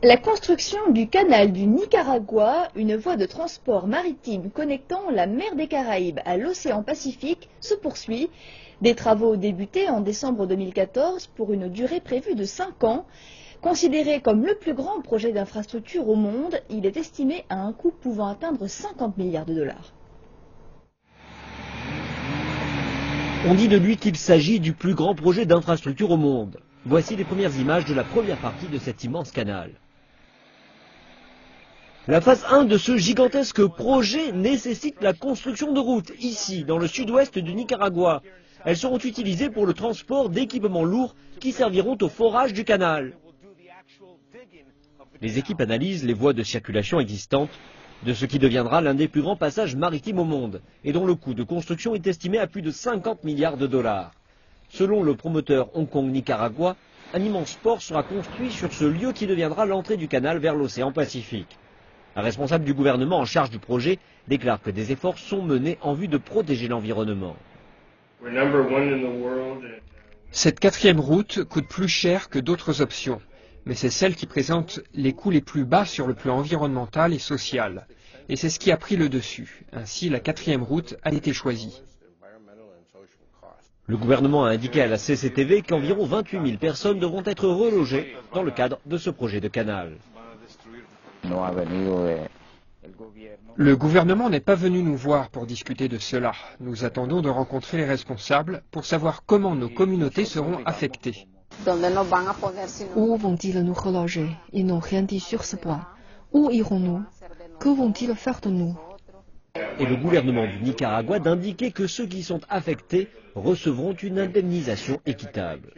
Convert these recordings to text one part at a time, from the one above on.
La construction du canal du Nicaragua, une voie de transport maritime connectant la mer des Caraïbes à l'océan Pacifique, se poursuit. Des travaux débutés en décembre 2014 pour une durée prévue de 5 ans. Considéré comme le plus grand projet d'infrastructure au monde, il est estimé à un coût pouvant atteindre 50 milliards de dollars. On dit de lui qu'il s'agit du plus grand projet d'infrastructure au monde. Voici les premières images de la première partie de cet immense canal. La phase 1 de ce gigantesque projet nécessite la construction de routes, ici, dans le sud-ouest du Nicaragua. Elles seront utilisées pour le transport d'équipements lourds qui serviront au forage du canal. Les équipes analysent les voies de circulation existantes de ce qui deviendra l'un des plus grands passages maritimes au monde et dont le coût de construction est estimé à plus de 50 milliards de dollars. Selon le promoteur Hong Kong-Nicaragua, un immense port sera construit sur ce lieu qui deviendra l'entrée du canal vers l'océan Pacifique. Un responsable du gouvernement en charge du projet déclare que des efforts sont menés en vue de protéger l'environnement. Cette quatrième route coûte plus cher que d'autres options, mais c'est celle qui présente les coûts les plus bas sur le plan environnemental et social. Et c'est ce qui a pris le dessus. Ainsi, la quatrième route a été choisie. Le gouvernement a indiqué à la CCTV qu'environ 28 000 personnes devront être relogées dans le cadre de ce projet de canal. Le gouvernement n'est pas venu nous voir pour discuter de cela. Nous attendons de rencontrer les responsables pour savoir comment nos communautés seront affectées. Où vont-ils nous reloger? Ils n'ont rien dit sur ce point. Où irons-nous? Que vont-ils faire de nous? Et le gouvernement du Nicaragua d'indiquer que ceux qui sont affectés recevront une indemnisation équitable.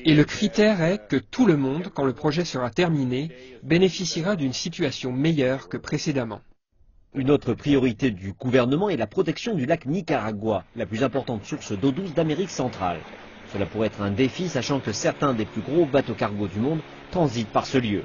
Et le critère est que tout le monde, quand le projet sera terminé, bénéficiera d'une situation meilleure que précédemment. Une autre priorité du gouvernement est la protection du lac Nicaragua, la plus importante source d'eau douce d'Amérique centrale. Cela pourrait être un défi, sachant que certains des plus gros bateaux cargo du monde transitent par ce lieu.